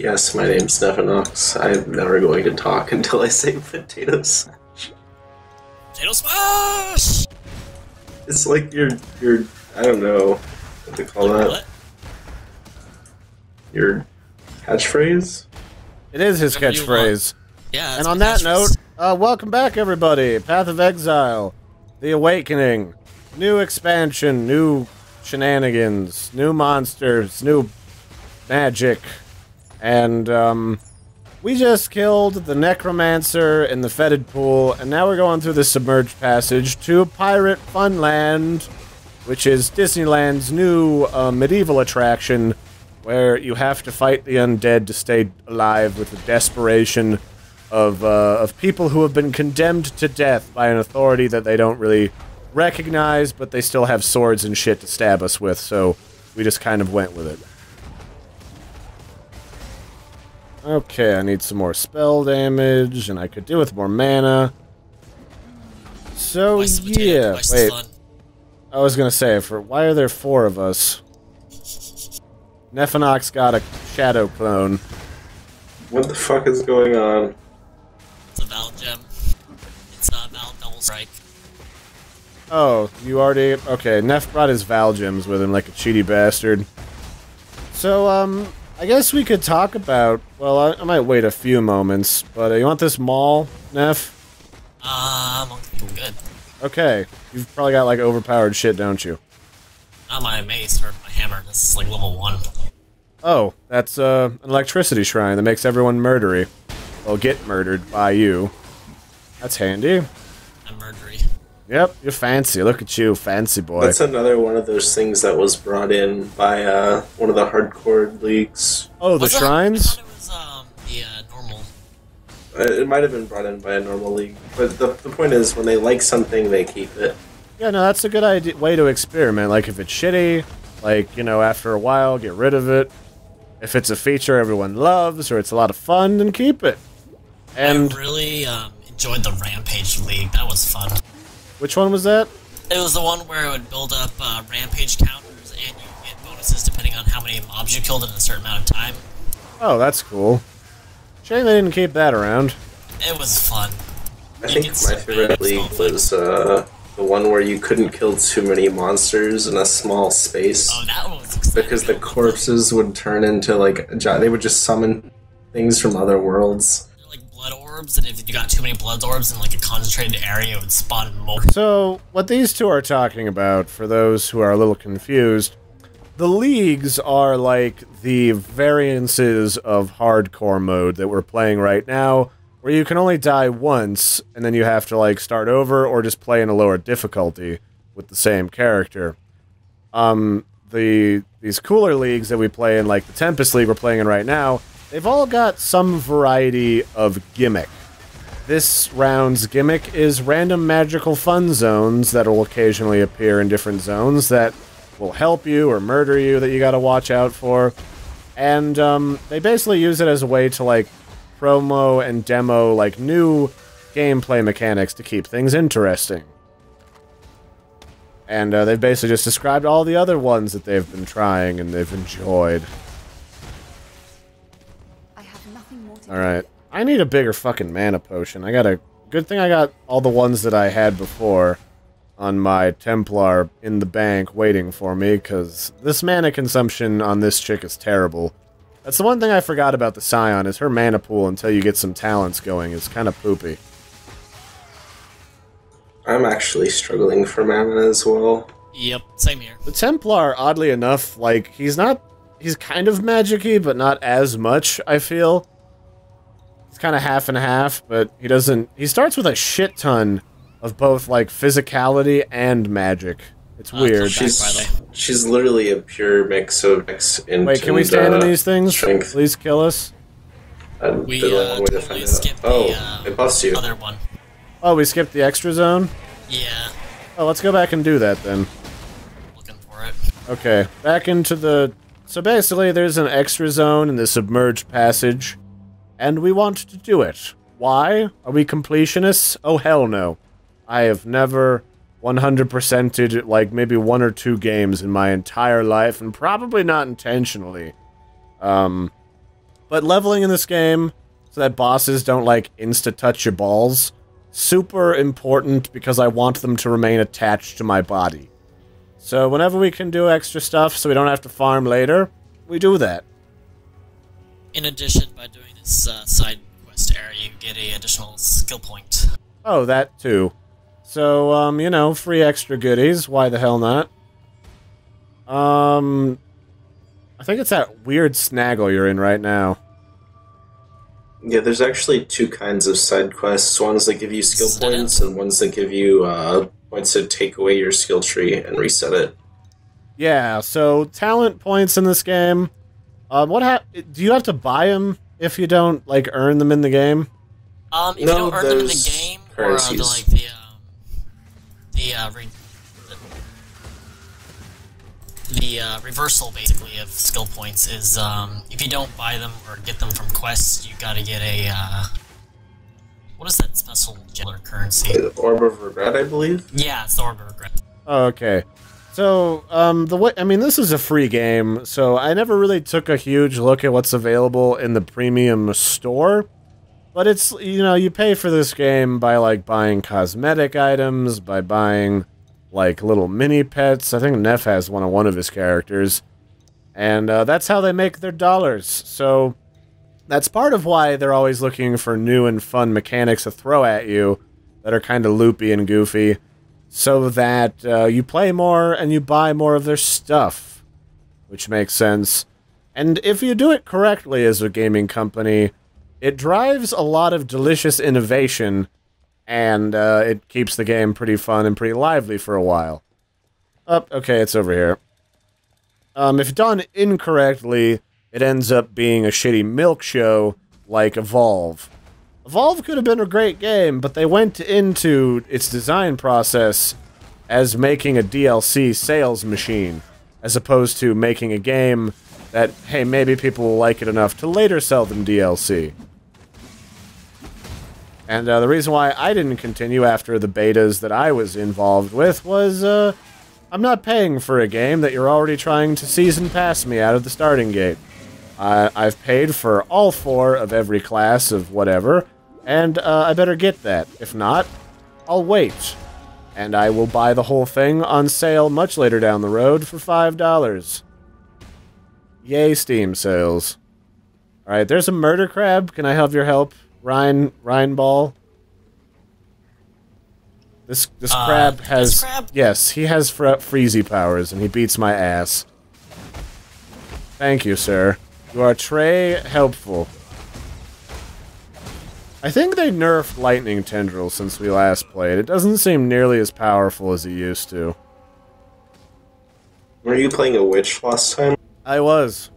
Yes, my name's Nevinox. I'm never going to talk until I say potato smash. Potato smash! It's like your I don't know what to call that. What? Your catchphrase? It is his Whatever you catchphrase. Yeah. And on that note, welcome back, everybody. Path of Exile, The Awakening, new expansion, new shenanigans, new monsters, new magic, and we just killed the Necromancer in the Fetid Pool, and now we're going through the Submerged Passage to Pirate Funland, which is Disneyland's new medieval attraction, where you have to fight the undead to stay alive with the desperation of people who have been condemned to death by an authority that they don't really recognize, but they still have swords and shit to stab us with, so we just kind of went with it. Okay, I need some more spell damage, and I could do with more mana. So, yeah. Wait, I was gonna say, why are there 4 of us? Nevinox got a shadow clone. What the fuck is going on? It's a Val gem. It's a Val double strike. Oh, you already... Okay, Neff brought his Val gems with him like a cheaty bastard. So, I guess we could talk about... Well, I might wait a few moments, but you want this maul, Neff? I'm good. Okay, you've probably got, like, overpowered shit, don't you? Not my mace or my hammer. This is like level 1. Oh, that's, an electricity shrine that makes everyone murdery. Well, get murdered by you. That's handy. I'm murdery. Yep, you're fancy. Look at you, fancy boy. That's another one of those things that was brought in by one of the hardcore leagues. Oh, the shrines? I thought it was the normal. It might have been brought in by a normal league, but the point is, when they like something, they keep it. Yeah, no, that's a good idea, way to experiment. Like, if it's shitty, like, you know, after a while, get rid of it. If it's a feature everyone loves, or it's a lot of fun, then keep it. And I really enjoyed the Rampage League. That was fun. Which one was that? It was the one where it would build up Rampage counters, and you get bonuses depending on how many mobs you killed in a certain amount of time. Oh, that's cool. Shame they didn't keep that around. It was fun. I think my favorite league was the one where you couldn't kill too many monsters in a small space. Oh, that one was exciting. Because the corpses would turn into, like, they would just summon things from other worlds. They're like blood orbs, and if you got too many blood orbs in like a concentrated area, it would spawn more. So, what these two are talking about, for those who are a little confused, the leagues are like the variances of hardcore mode that we're playing right now, where you can only die once, and then you have to, like, start over, or just play in a lower difficulty with the same character. These cooler leagues that we play in, like the Tempest League we're playing in right now, they've all got some variety of gimmick. This round's gimmick is random magical fun zones that will occasionally appear in different zones that will help you or murder you that you gotta watch out for. And, they basically use it as a way to, like, promo and demo, like, new gameplay mechanics to keep things interesting. And they've basically just described all the other ones that they've been trying and they've enjoyed. Alright. I need a bigger fucking mana potion. Good thing I got all the ones that I had before on my Templar in the bank waiting for me, because this mana consumption on this chick is terrible. That's the one thing I forgot about the Scion, is her mana pool until you get some talents going is kind of poopy. I'm actually struggling for mana as well. Yep, same here. The Templar, oddly enough, like, he's kind of magic-y, but not as much, I feel. It's kind of half and half, but he starts with a shit ton of both, like, physicality and magic. It's weird. She's literally a pure mix of X and Wait, can we stand in these things? Strength. Please kill us. We totally skipped it buffs you. Other one. Oh, we skipped the extra zone? Yeah. Oh, let's go back and do that, then. Looking for it. Okay, back into the... So basically, there's an extra zone in the Submerged Passage, and we want to do it. Why? Are we completionists? Oh, hell no. I have never 100%ed, like, maybe 1 or 2 games in my entire life, and probably not intentionally. But But leveling in this game, so that bosses don't, like, insta-touch your balls, super important because I want them to remain attached to my body. So whenever we can do extra stuff so we don't have to farm later, we do that. In addition, by doing this side quest area, you get an additional skill point. Oh, that too. So, you know, free extra goodies. Why the hell not? I think it's that weird snaggle you're in right now. Yeah, there's actually two kinds of side quests. Ones that give you skill points, and ones that give you points to take away your skill tree and reset it. Yeah, so talent points in this game. Do you have to buy them if you don't, like, earn them in the game? If you don't earn them in the game, currencies. or the reversal, basically, of skill points is, if you don't buy them or get them from quests, you gotta get a, what is that special currency? The Orb of Regret, I believe? Yeah, it's the Orb of Regret. Oh, okay. So, this is a free game, so I never really took a huge look at what's available in the premium store. But it's, you know, you pay for this game by, like, buying cosmetic items, by buying, like, little mini-pets. I think Neff has one of his characters. And that's how they make their dollars. So that's part of why they're always looking for new and fun mechanics to throw at you that are kind of loopy and goofy, so that you play more and you buy more of their stuff, which makes sense. And if you do it correctly as a gaming company, it drives a lot of delicious innovation, and it keeps the game pretty fun and pretty lively for a while. Oh, okay, it's over here. If done incorrectly, it ends up being a shitty milk show like Evolve. Evolve could have been a great game, but they went into its design process as making a DLC sales machine, as opposed to making a game that, hey, maybe people will like it enough to later sell them DLC. And the reason why I didn't continue after the betas that I was involved with was, I'm not paying for a game that you're already trying to season pass me out of the starting gate. I've paid for all 4 of every class of whatever, and I better get that. If not, I'll wait. And I will buy the whole thing on sale much later down the road for $5. Yay, Steam sales. Alright, there's a murder crab. Can I have your help? Ryan Ball. This crab has... This crab? Yes, he has freezy powers, and he beats my ass. Thank you, sir. You are très helpful. I think they nerfed Lightning Tendril since we last played. It doesn't seem nearly as powerful as it used to. Were you playing a witch last time? I was.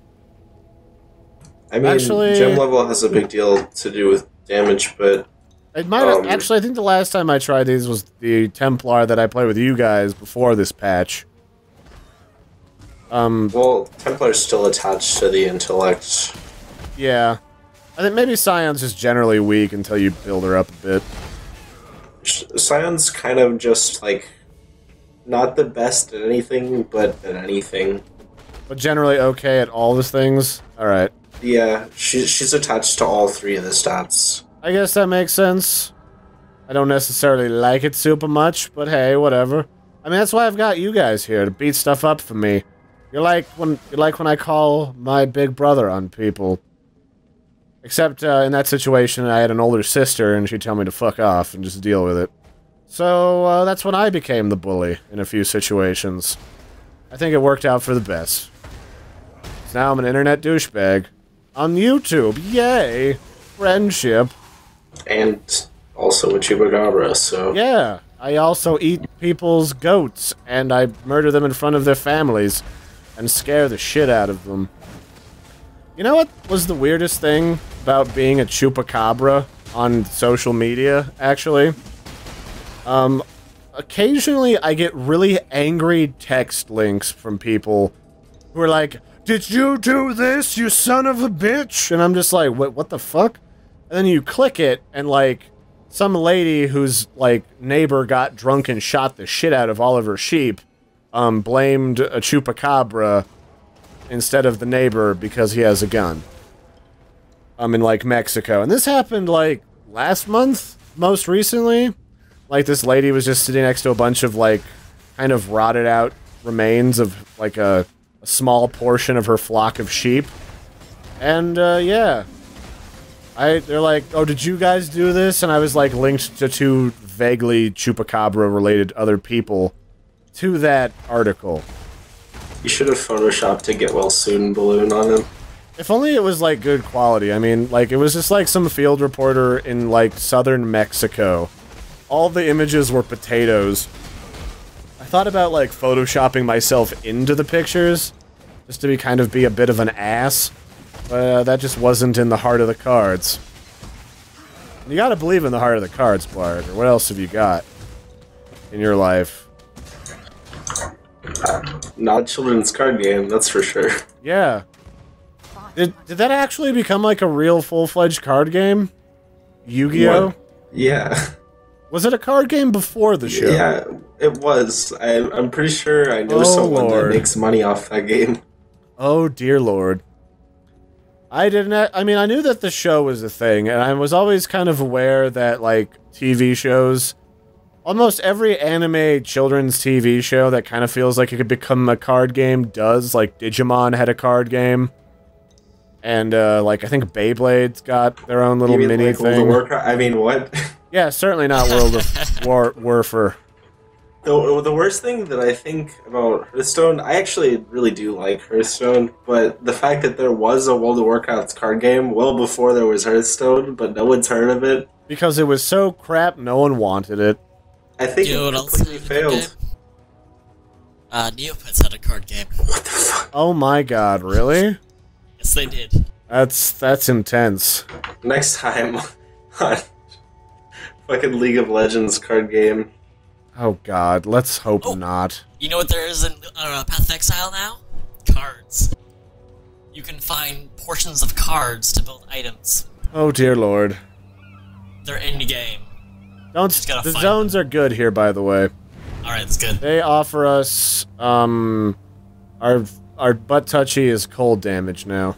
I mean, actually, gem level has a big deal to do with damage, but... It might have, actually, I think the last time I tried these was the Templar that I played with you guys before this patch. Well, Templar's still attached to the intellect. Yeah. I think maybe Scion's just generally weak until you build her up a bit. Scion's kind of just, like, not the best at anything, but at anything. But generally okay at all these things? Alright. Yeah, she's attached to all 3 of the stats. I guess that makes sense. I don't necessarily like it super much, but hey, whatever. I mean, that's why I've got you guys here, to beat stuff up for me. You're like when I call my big brother on people. Except, in that situation, I had an older sister, and she'd tell me to fuck off and just deal with it. So, that's when I became the bully in a few situations. I think it worked out for the best. So now I'm an internet douchebag. On YouTube, yay! Friendship. And also a Chupacabra, so... Yeah, I also eat people's goats, and I murder them in front of their families, and scare the shit out of them. You know what was the weirdest thing about being a Chupacabra on social media, actually? Occasionally I get really angry text links from people who are like, "Did you do this, you son of a bitch?" And I'm just like, what the fuck? And then you click it, and like, some lady whose, like, neighbor got drunk and shot the shit out of all of her sheep, blamed a Chupacabra instead of the neighbor because he has a gun. in like Mexico, and this happened like last month, most recently. Like this lady was just sitting next to a bunch of like kind of rotted out remains of like a small portion of her flock of sheep, and yeah, they're like, oh, did you guys do this? And I was like linked to two vaguely Chupacabra related other people to that article. You should have photoshopped a get well soon balloon on him. If only it was, like, good quality. I mean, like, it was just, like, some field reporter in, like, southern Mexico. All the images were potatoes. I thought about, like, photoshopping myself into the pictures, just to be a bit of an ass, but that just wasn't in the heart of the cards. You gotta believe in the heart of the cards, Blarg, or what else have you got in your life? Not a children's card game, that's for sure. Yeah. Did that actually become like a real full-fledged card game? Yu-Gi-Oh? Yeah. Was it a card game before the show? Yeah, it was. I'm pretty sure I know someone that makes money off that game. Oh, dear Lord. I knew that the show was a thing, and I was always kind of aware that, like, TV shows... Almost every anime children's TV show that kind of feels like it could become a card game does. Like, Digimon had a card game. And, like, I think Beyblade's got their own little mini like thing. World of Warcraft? I mean, what? Yeah, certainly not World of Warfare. The worst thing that I think about Hearthstone, I actually really do like Hearthstone, but the fact that there was a World of Warcraft card game well before there was Hearthstone, but no one's heard of it. Because it was so crap, no one wanted it. I think it completely failed. Neopets had a card game. What the fuck? Oh my god, really? Yes, they did. That's intense. Next time on fucking League of Legends card game. Oh god, let's hope not. You know what there is in Path of Exile now? Cards. You can find portions of cards to build items. Oh dear Lord. They're in the game. The zones are good here, by the way. Alright, that's good. They offer us, our butt touchy is cold damage now.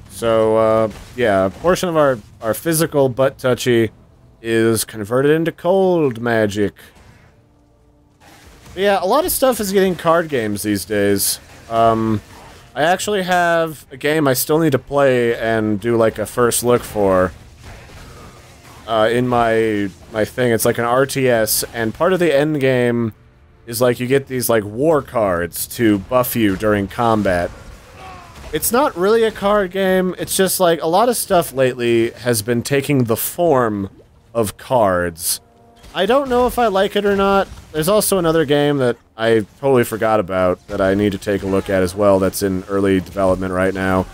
So, yeah, a portion of our physical butt touchy is converted into cold magic. But yeah, a lot of stuff is getting card games these days. I actually have a game I still need to play and do, like, a first look for. In my thing, it's like an RTS, and part of the end game is like you get these like war cards to buff you during combat. It's not really a card game, it's just like a lot of stuff lately has been taking the form of cards. I don't know if I like it or not. There's also another game that I totally forgot about that I need to take a look at as well that's in early development right now.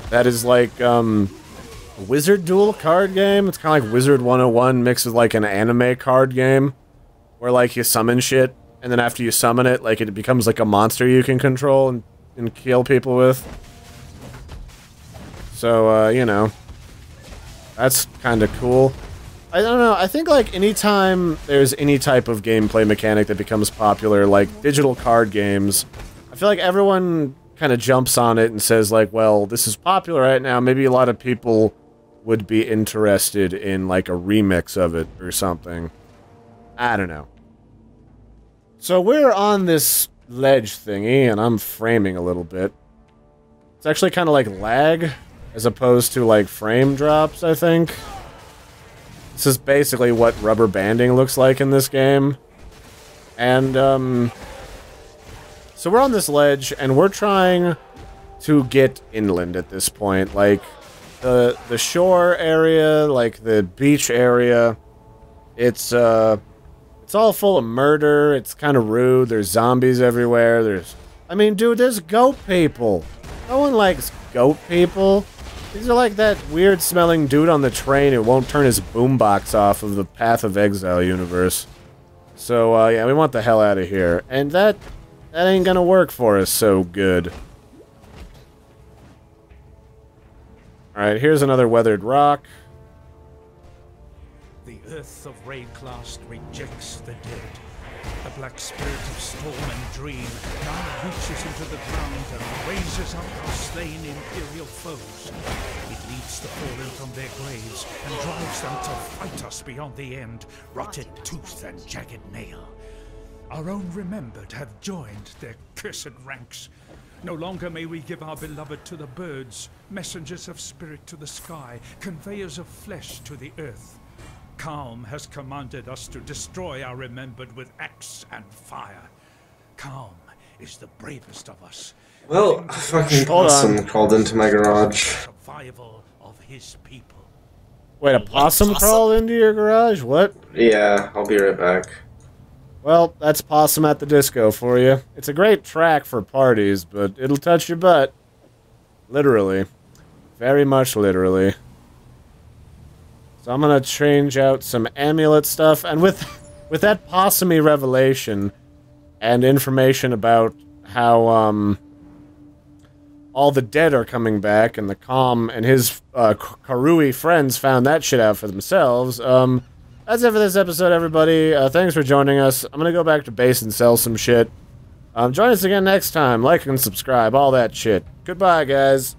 That is like, Wizard Duel card game. It's kind of like Wizard 101 mixed with like an anime card game where like you summon shit and then after you summon it, like it becomes like a monster you can control and kill people with. So, you know, that's kind of cool. I don't know, I think like anytime there's any type of gameplay mechanic that becomes popular, like digital card games, I feel like everyone kind of jumps on it and says like, well, this is popular right now, maybe a lot of people would be interested in, like, a remix of it or something. I don't know. So we're on this ledge thingy, and I'm framing a little bit. It's actually kind of like lag, as opposed to, like, frame drops, I think. This is basically what rubber banding looks like in this game. And, so we're on this ledge, and we're trying to get inland at this point, like... The shore area, like the beach area, it's all full of murder, it's kind of rude, there's zombies everywhere, I mean, dude, there's goat people. No one likes goat people. These are like that weird-smelling dude on the train who won't turn his boombox off of the Path of Exile universe. So, yeah, we want the hell out of here. And that ain't gonna work for us so good. Alright, here's another weathered rock. The earth of Rayclast rejects the dead. A black spirit of storm and dream now reaches into the ground and raises up our slain imperial foes. It leads the fallen from their graves and drives them to fight us beyond the end, rotted tooth and jagged nail. Our own remembered have joined their cursed ranks. No longer may we give our beloved to the birds, messengers of spirit to the sky, conveyors of flesh to the earth. Calm has commanded us to destroy our remembered with axe and fire. Calm is the bravest of us. Well, a fucking possum crawled into my garage. Survival of his people. Wait, a possum crawled into your garage? What? Yeah, I'll be right back. Well, that's Possum at the Disco for you. It's a great track for parties, but it'll touch your butt. Literally. Very much literally. So I'm gonna change out some amulet stuff, and with that possumy revelation and information about how all the dead are coming back, and the Calm and his Karui friends found that shit out for themselves, that's it for this episode, everybody. Thanks for joining us. I'm gonna go back to base and sell some shit. Join us again next time. Like and subscribe, all that shit. Goodbye, guys.